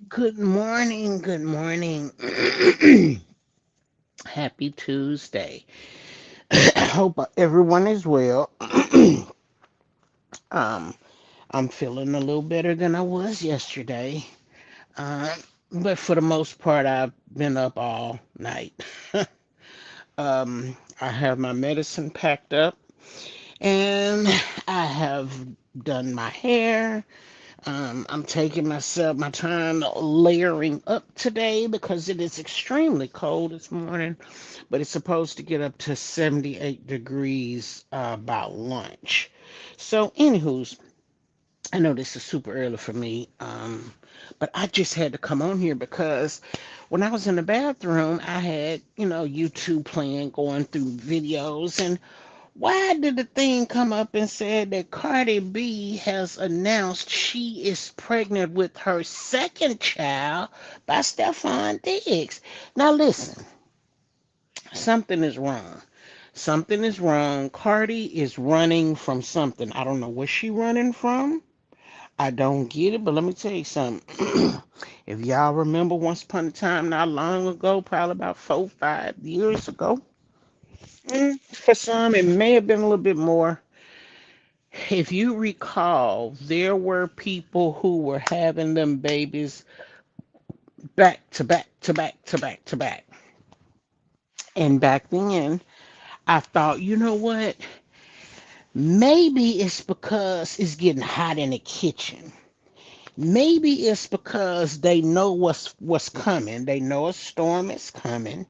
Good morning. Good morning. Happy Tuesday. I hope everyone is well. um, I'm feeling a little better than I was yesterday. Um, but for the most part, I've been up all night. I have my medicine packed up and I have done my hair. I'm taking my time layering up today because it is extremely cold this morning, but it's supposed to get up to 78 degrees about lunch. So, anywho's, I know this is super early for me, but I just had to come on here because when I was in the bathroom, I had, YouTube playing, going through videos, and why did the thing come up and said that Cardi B has announced she is pregnant with her second child by Stefan Diggs? Now listen, something is wrong. Something is wrong. Cardi is running from something. I don't know what she running from. I don't get it, but let me tell you something. If y'all remember once upon a time, not long ago, probably about 4, 5 years ago, for some, it may have been a little bit more. If you recall, there were people who were having them babies back to back to back to back to back. And back then, I thought, you know what? Maybe it's because it's getting hot in the kitchen. Maybe it's because they know what's coming. They know a storm is coming.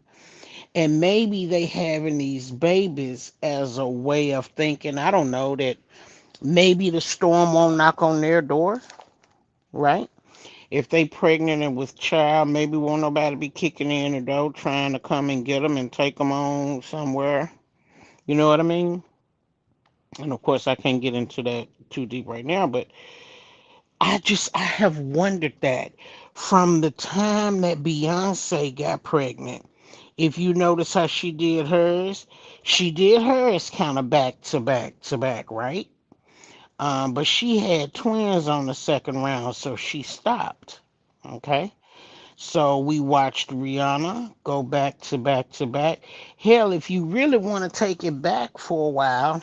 And maybe they having these babies as a way of thinking, I don't know, that maybe the storm won't knock on their door, right? If they pregnant and with child, maybe won't nobody be kicking in the door trying to come and get them and take them on somewhere. You know what I mean? And of course, I can't get into that too deep right now, but I have wondered that from the time that Beyonce got pregnant. If you notice how she did hers kind of back to back to back, right? But she had twins on the second round, so she stopped. Okay. So we watched Rihanna go back to back to back. Hell, if you really want to take it back for a while,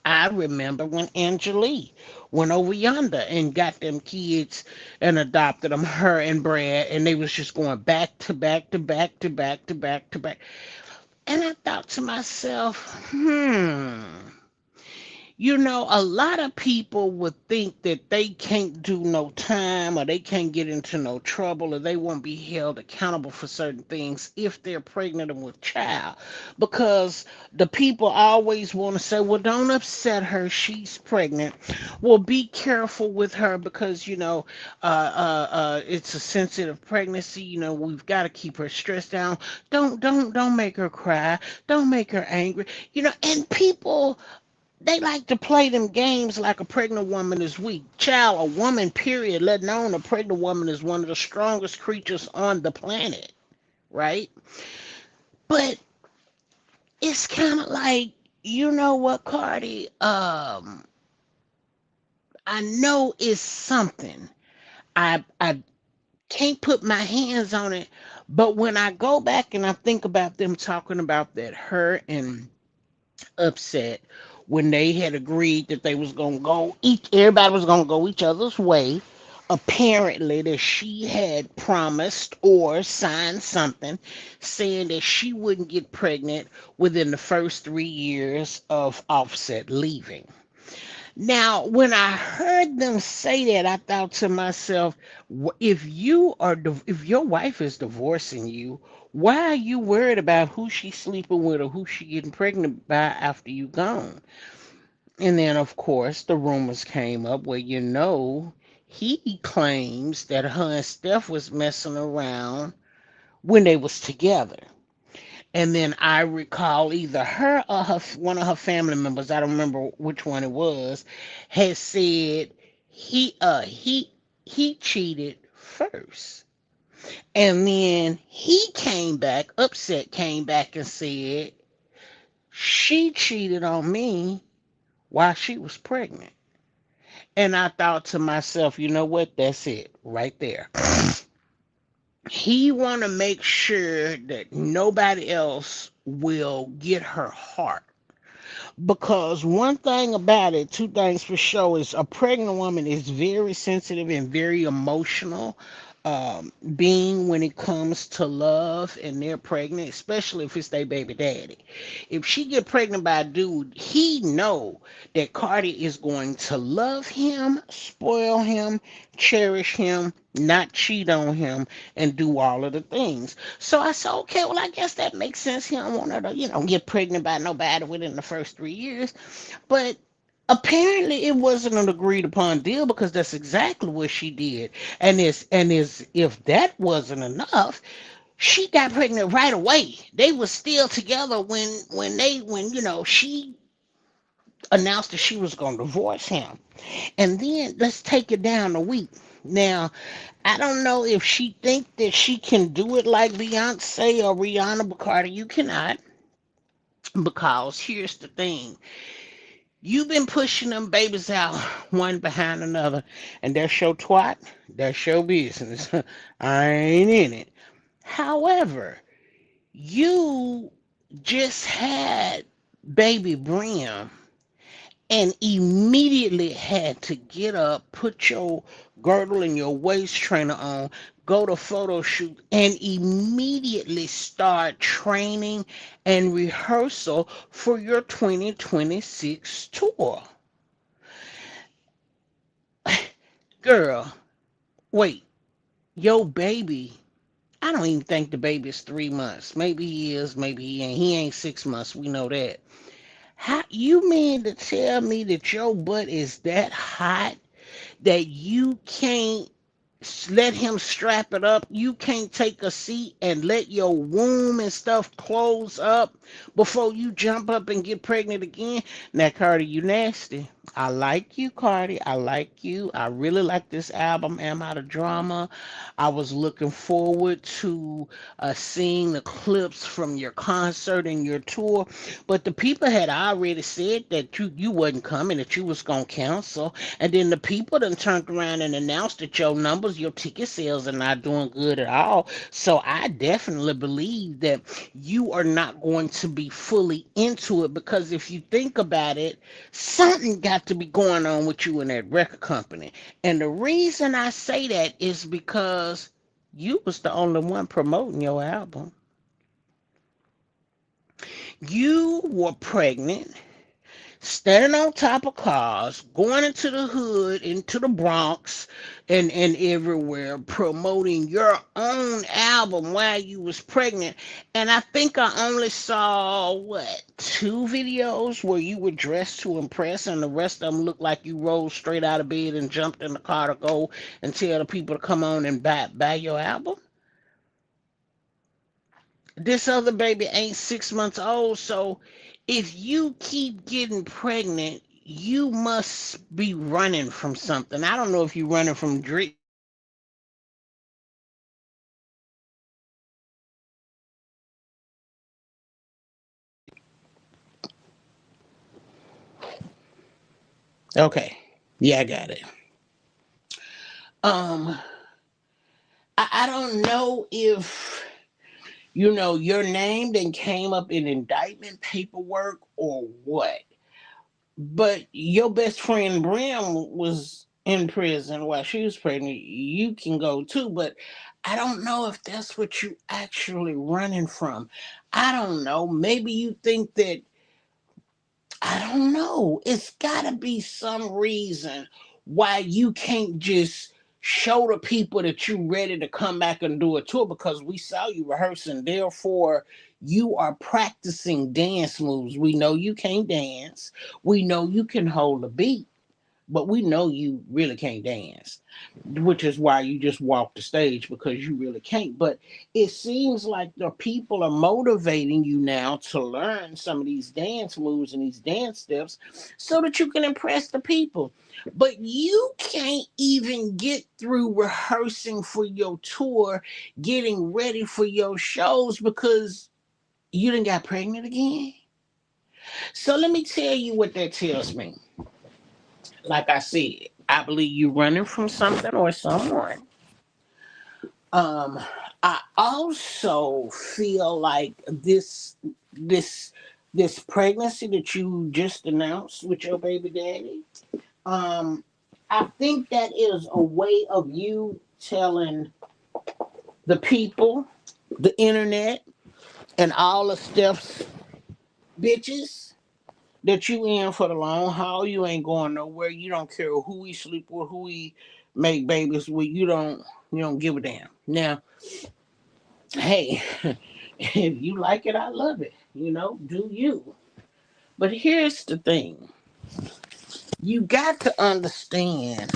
I remember when Angelique went over yonder and got them kids and adopted them, her and Brad, and they was just going back to back to back to back to back to back. And I thought to myself, a lot of people would think that they can't do no time or they can't get into no trouble or they won't be held accountable for certain things if they're pregnant and with child. Because the people always want to say, well, don't upset her. She's pregnant. Well, be careful with her because, it's a sensitive pregnancy. We've got to keep her stressed down. Don't make her cry. Don't make her angry. And people they like to play them games like a pregnant woman is weak. Child, a woman, period, let alone a pregnant woman is one of the strongest creatures on the planet, right? But it's kind of like, you know what, Cardi? I know it's something. I can't put my hands on it, but when I go back and I think about them talking about that her and Upset when they had agreed that they was gonna go each everybody was gonna go each other's way. Apparently that she had promised or signed something saying that she wouldn't get pregnant within the first 3 years of Offset leaving. Now, when I heard them say that, I thought to myself, if your wife is divorcing you, why are you worried about who she's sleeping with or who she getting pregnant by after you gone? And then, of course, the rumors came up where he claims that her and Steph was messing around when they was together. And then I recall either her or one of her family members, I don't remember which one it was, had said he cheated first. And then he came back, Upset came back and said she cheated on me while she was pregnant. And I thought to myself, you know what? That's it right there. He want to make sure that nobody else will get her heart. Because one thing about it, two things for sure, is a pregnant woman is very sensitive and very emotional being when it comes to love and they're pregnant, especially if it's their baby daddy. If she get pregnant by a dude, he know that Cardi is going to love him, spoil him, cherish him, not cheat on him, and do all of the things. So I said, okay, well, I guess that makes sense. He don't want her to, get pregnant by nobody within the first 3 years. But apparently it wasn't an agreed upon deal because that's exactly what she did. And if that wasn't enough, she got pregnant right away. They were still together when she announced that she was going to divorce him. And then let's take it down a week. Now, I don't know if she think that she can do it like Beyonce or Rihanna Bacardi. You cannot, because here's the thing. You've been pushing them babies out one behind another, and that's your twat. That's your business. I ain't in it. However, you just had baby Brim and immediately had to get up, put your girdle and your waist trainer on, go to photo shoot, and immediately start training and rehearsal for your 2026 tour. Girl, wait, your baby. I don't even think the baby's 3 months. Maybe he is, maybe he ain't. He ain't 6 months. We know that. How you mean to tell me that your butt is that hot that you can't let him strap it up? You can't take a seat and let your womb and stuff close up before you jump up and get pregnant again? Now, Cardi, you nasty. I like you, Cardi. I like you. I really like this album, Am Out of Drama. I was looking forward to seeing the clips from your concert and your tour, but the people had already said that you wasn't coming, that you was gonna cancel, and then the people done turned around and announced that your numbers, your ticket sales are not doing good at all. So I definitely believe that you are not going to be fully into it, because if you think about it, something got to be going on with you in that record company. And the reason I say that is because you was the only one promoting your album. You were pregnant, standing on top of cars, going into the hood, into the Bronx, and everywhere, promoting your own album while you was pregnant. And I think I only saw what, two videos where you were dressed to impress, and the rest of them looked like you rose straight out of bed and jumped in the car to go and tell the people to come on and buy your album. This other baby ain't 6 months old, so if you keep getting pregnant, you must be running from something. I don't know if you're running from Drake. Okay, yeah, I got it. Um, I don't know if your name then came up in indictment paperwork or what. But your best friend Brim was in prison while she was pregnant. You can go too, but I don't know if that's what you actually running from. I don't know. Maybe you think that, I don't know. It's got to be some reason why you can't just show the people that you ready to come back and do a tour, because we saw you rehearsing. Therefore, you are practicing dance moves. We know you can't dance. We know you can hold a beat, but we know you really can't dance, which is why you just walk the stage, because you really can't. But it seems like the people are motivating you now to learn some of these dance moves and these dance steps so that you can impress the people. But you can't even get through rehearsing for your tour, getting ready for your shows, because you done got pregnant again. So let me tell you what that tells me. Like I said, I believe you're running from something or someone. Um, I also feel like this this pregnancy that you just announced with your baby daddy. Um, I think that is a way of you telling the people, the internet, and all the Steph's bitches that you in for the long haul. You ain't going nowhere. You don't care who we sleep with, who we make babies with. You don't give a damn. Now, hey, if you like it, I love it. Do you. But here's the thing. You got to understand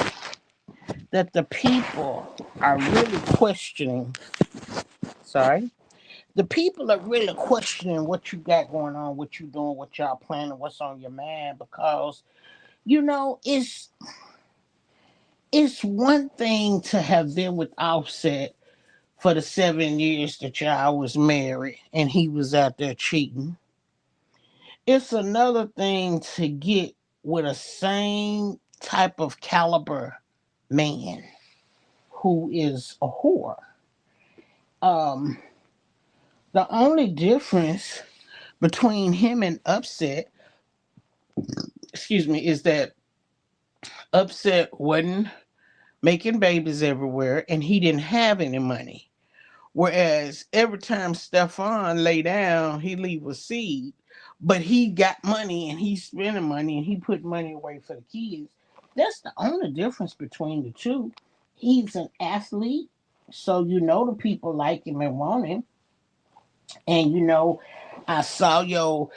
that the people are really questioning. Sorry. The people are really questioning what you got going on, what you doing, what y'all planning, what's on your mind, because it's one thing to have been with Offset for the 7 years that y'all was married and he was out there cheating. It's another thing to get with a same type of caliber man who is a whore. Um, the only difference between him and Upset, excuse me, is that Upset wasn't making babies everywhere and he didn't have any money. Whereas every time Stefan lay down, he leave a seed, but he got money and he's spending money and he put money away for the kids. That's the only difference between the two. He's an athlete, so the people like him and want him. And I saw your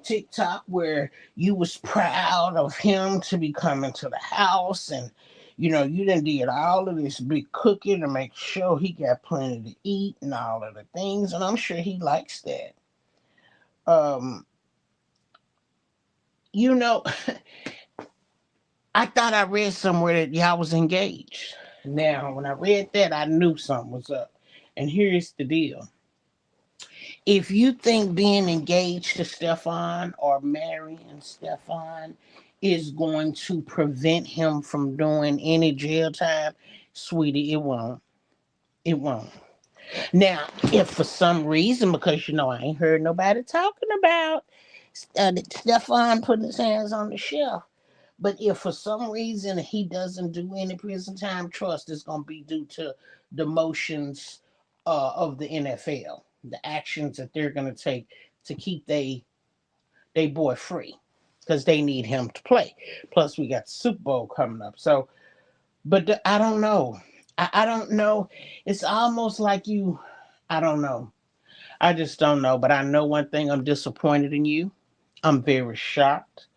TikTok where you was proud of him to be coming to the house, and you done did all of this big cooking to make sure he got plenty to eat and all of the things, and I'm sure he likes that. Um, you know, I thought I read somewhere that y'all was engaged. Now, when I read that, I knew something was up. And here's the deal. If you think being engaged to Stefan or marrying Stefan is going to prevent him from doing any jail time, sweetie, it won't. It won't. Now, if for some reason, because I ain't heard nobody talking about Stefan putting his hands on the shelf, but if for some reason he doesn't do any prison time, trust it's going to be due to the motions of the NFL, the actions that they're going to take to keep they boy free, because they need him to play. Plus, we got the Super Bowl coming up. So, but I don't know. I don't know. It's almost like you. I don't know. I just don't know. But I know one thing. I'm disappointed in you. I'm very shocked.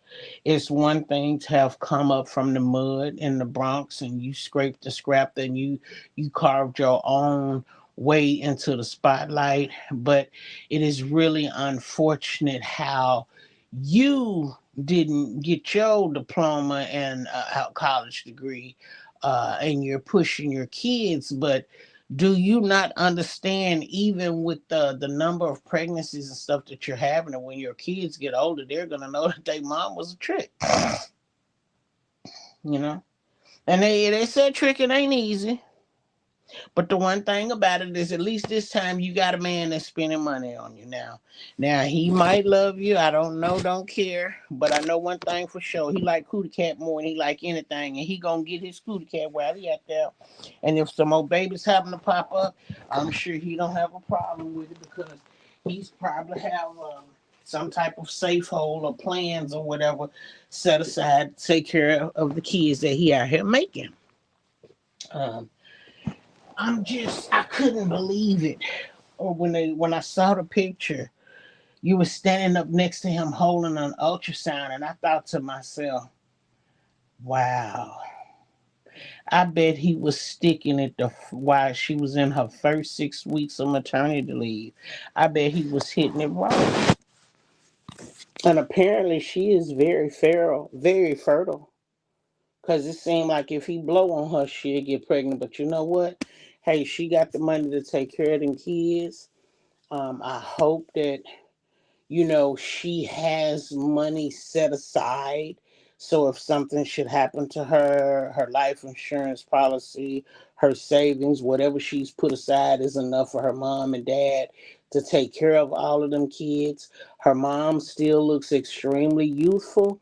It's one thing to have come up from the mud in the Bronx and you scraped the scrap and you carved your own way into the spotlight, but it is really unfortunate how you didn't get your diploma and college degree, and you're pushing your kids, but do you not understand, even with the number of pregnancies and stuff that you're having, and when your kids get older they're going to know that their mom was a trick, you know and they said tricking ain't easy. But the one thing about it is, at least this time you got a man that's spending money on you now. Now he might love you. I don't know, don't care. But I know one thing for sure. He like Cootie Cat more than he like anything. And he gonna get his Cootie Cat while he out there. And if some more babies happen to pop up, I'm sure he don't have a problem with it, because he's probably have some type of safe hole or plans or whatever set aside to take care of the kids that he out here making. Um, I couldn't believe it. Or when I saw the picture, you were standing up next to him holding an ultrasound, and I thought to myself, wow. I bet he was sticking it while she was in her first 6 weeks of maternity leave. I bet he was hitting it wrong. And apparently she is very feral, very fertile. Cause it seemed like if he blow on her, she'll get pregnant. But you know what? Hey, she got the money to take care of them kids. I hope that she has money set aside So if something should happen to her, her life insurance policy, her savings, whatever she's put aside is enough for her mom and dad to take care of all of them kids. Her mom still looks extremely youthful.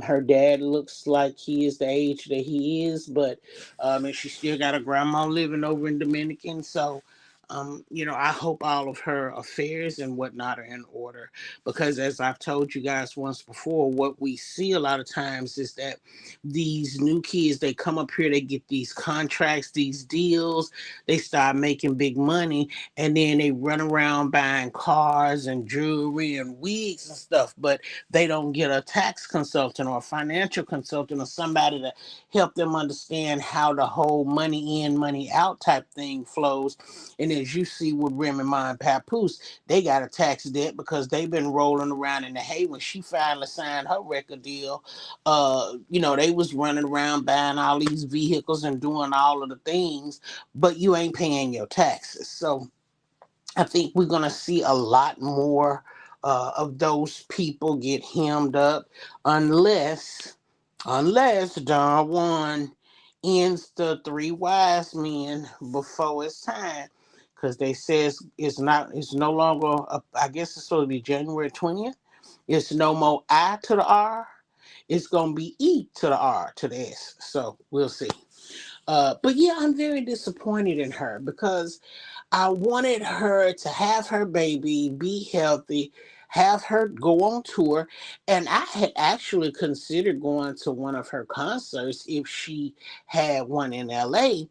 Her dad looks like he is the age that he is, but and she still got a grandma living over in Dominican. So, I hope all of her affairs and whatnot are in order, because as I've told you guys once before, what we see a lot of times is that these new kids, they come up here, they get these contracts, these deals, they start making big money, and then they run around buying cars and jewelry and wigs and stuff, but they don't get a tax consultant or a financial consultant or somebody to help them understand how the whole money in, money out type thing flows. And as you see with Remy Ma and Papoose, they got a tax debt because they've been rolling around in the hay. When she finally signed her record deal, they was running around buying all these vehicles and doing all of the things, but you ain't paying your taxes. So I think we're gonna see a lot more of those people get hemmed up, unless Don Juan ends the three wise men before it's time, because they says it's no longer I guess it's supposed to be January 20th. It's no more I to the R. It's gonna be E to the R to the S. So we'll see. But yeah, I'm very disappointed in her because I wanted her to have her baby, be healthy, have her go on tour. And I had actually considered going to one of her concerts if she had one in LA.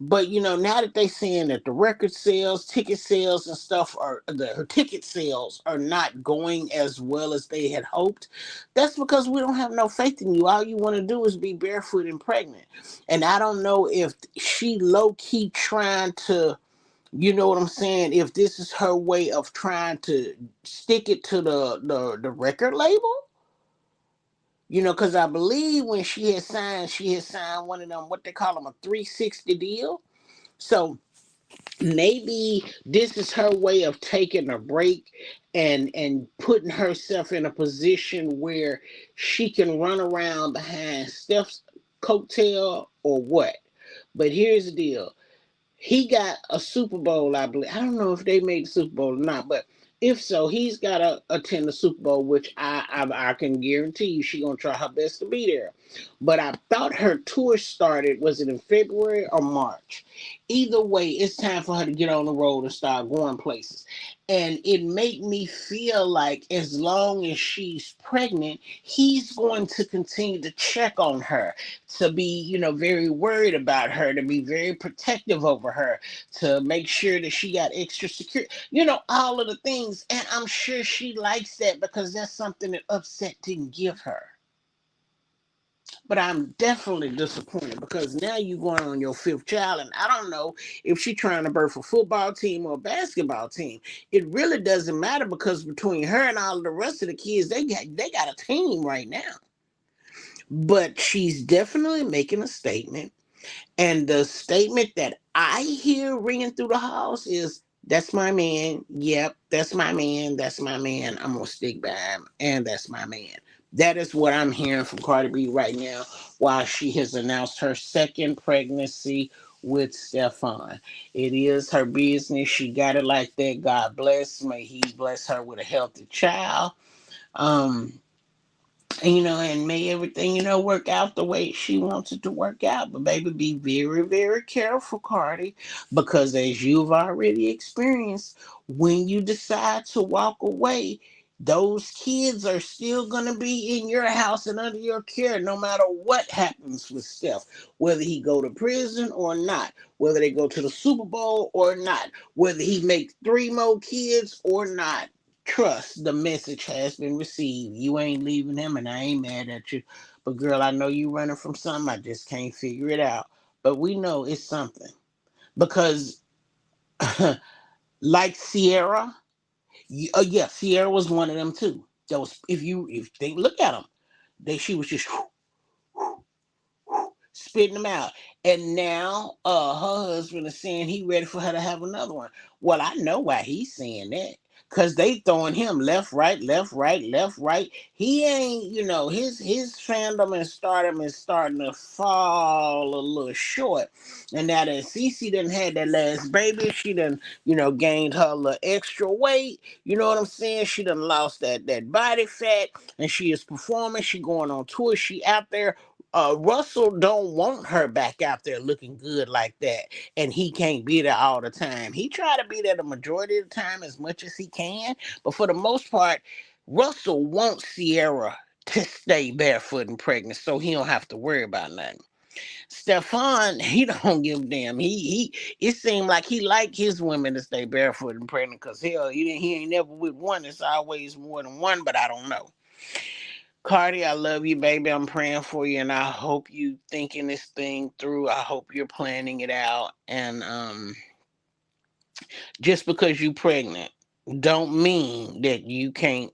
But now that they saying that the record sales, ticket sales and stuff her ticket sales are not going as well as they had hoped, that's because we don't have no faith in you. All you want to do is be barefoot and pregnant. And I don't know if she low key trying to, you know what I'm saying? If this is her way of trying to stick it to the record label, because I believe when she had signed one of them, what they call them, a 360 deal. So maybe this is her way of taking a break and putting herself in a position where she can run around behind Steph's coattail or what. But here's the deal: he got a Super Bowl, I believe. I don't know if they made the Super Bowl or not, but if so, he's got to attend the Super Bowl, which I can guarantee you she gonna try her best to be there. But I thought her tour started, was it in February or March? Either way, it's time for her to get on the road and start going places. And it made me feel like as long as she's pregnant, he's going to continue to check on her, to be, very worried about her, to be very protective over her, to make sure that she got extra security, all of the things. And I'm sure she likes that because that's something that Upset didn't give her. But I'm definitely disappointed because now you're going on your fifth child, and I don't know if she's trying to birth a football team or a basketball team. It really doesn't matter because between her and all of the rest of the kids, they got a team right now. But she's definitely making a statement. And the statement that I hear ringing through the house is, that's my man. Yep, that's my man. That's my man. I'm going to stick by him. And that's my man. That is what I'm hearing from Cardi B right now while she has announced her second pregnancy with Stefan. It is her business. She got it like that. God bless. May he bless her with a healthy child. Um, and may everything, work out the way she wants it to work out. But baby, be very, very careful, Cardi, because as you've already experienced, when you decide to walk away, those kids are still going to be in your house and under your care no matter what happens with Steph, whether he go to prison or not, whether they go to the Super Bowl or not, whether he makes three more kids or not. Trust, the message has been received. You ain't leaving him, and I ain't mad at you. But girl, I know you running from something. I just can't figure it out. But we know it's something because, like Sierra, yeah, Sierra was one of them too. That was if they look at them, she was just spitting them out. And now her husband is saying he ready for her to have another one. Well, I know why he's saying that. Cause they throwing him left, right, left, right, left, right. He ain't, his fandom and stardom is starting to fall a little short. And now that Cece done had that last baby, she done, gained her little extra weight. You know what I'm saying? She done lost that body fat, and she is performing. She going on tour. She out there. Russell don't want her back out there looking good like that, and he can't be there all the time. He try to be there the majority of the time as much as he can, but for the most part, Russell wants Sierra to stay barefoot and pregnant, so he don't have to worry about nothing. Stefan, he don't give a damn. It seemed like he like his women to stay barefoot and pregnant, cause hell, he ain't never with one. It's always more than one, but I don't know. Cardi, I love you, baby. I'm praying for you, and I hope you thinking this thing through. I hope you're planning it out. And just because you pregnant don't mean that you can't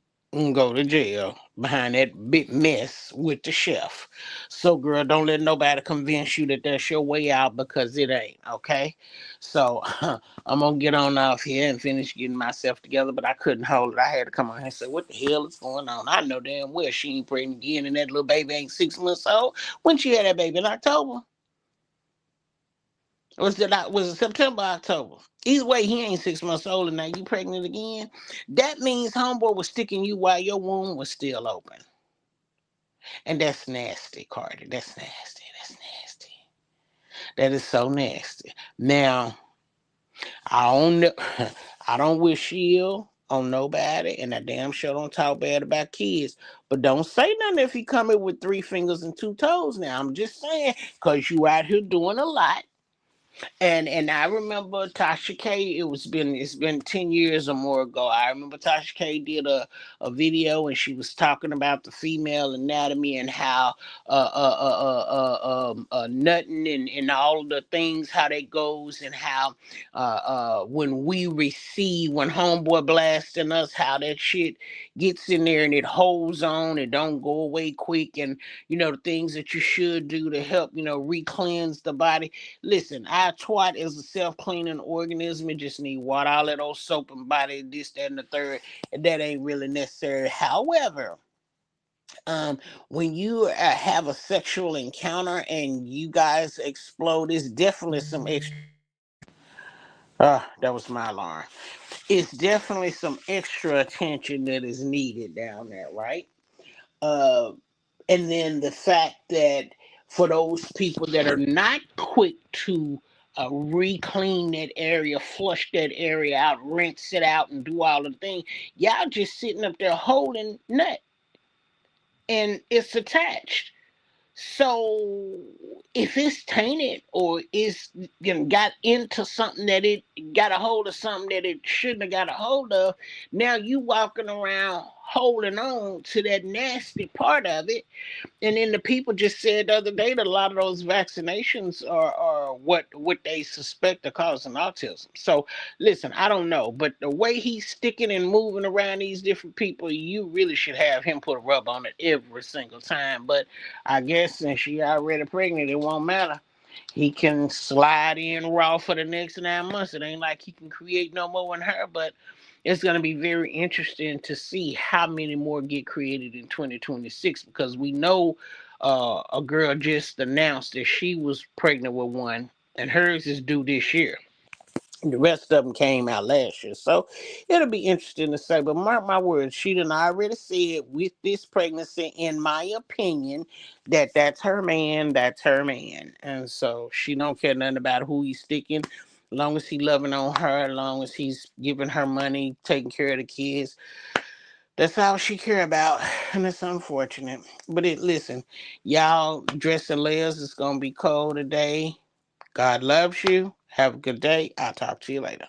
go to jail behind that big mess with the chef. So, girl, don't let nobody convince you that that's your way out, because it ain't, okay? So I'm gonna get on off here and finish getting myself together, but I couldn't hold it. I had to come on here and say, what the hell is going on? I know damn well she ain't pregnant again, and that little baby ain't 6 months old. When she had that baby? In October? Was it September, October? Either way, he ain't 6 months old, and now you pregnant again. That means homeboy was sticking you while your womb was still open, and that's nasty, Cardi. That's nasty. That's nasty. That is so nasty. Now, I don't know. I don't wish ill on nobody, and I damn sure don't talk bad about kids. But don't say nothing if he coming with 3 fingers and 2 toes. Now I'm just saying, cause you out here doing a lot. And I remember Tasha K. It's been 10 years or more ago. I remember Tasha K. did a video, and she was talking about the female anatomy and how nutting and all the things, how that goes, and how when we receive, when homeboy blasting us, how that shit gets in there and it holds on, it don't go away quick, and the things that you should do to help re-cleanse the body. Listen, our twat is a self-cleaning organism. It just need water, all that old soap and body, this, that, and the third, and that ain't really necessary. However, when you have a sexual encounter and you guys explode, it's definitely some extra. That was my alarm. It's definitely some extra attention that is needed down there, right? Uh, and then the fact that for those people that are not quick to re-clean that area, flush that area out, rinse it out, and do all the things, y'all just sitting up there holding nut, and it's attached. So if it's tainted, or it's got into something, that it got a hold of something that it shouldn't have got a hold of, now you walking around holding on to that nasty part of it. And then the people just said the other day that a lot of those vaccinations are what they suspect are causing autism. So listen, I don't know, but the way he's sticking and moving around these different people, you really should have him put a rub on it every single time. But I guess since she already pregnant, it won't matter. He can slide in raw for the next 9 months. It ain't like he can create no more in her, but it's going to be very interesting to see how many more get created in 2026, because we know a girl just announced that she was pregnant with one, and hers is due this year. The rest of them came out last year. So it'll be interesting to say. But mark my words, she done already said with this pregnancy, in my opinion, that that's her man, that's her man. And so she don't care nothing about who he's sticking. As long as he loving on her, as long as he's giving her money, taking care of the kids, that's all she care about. And it's unfortunate. But listen, y'all, dressing layers, it's gonna be cold today. God loves you. Have a good day. I'll talk to you later.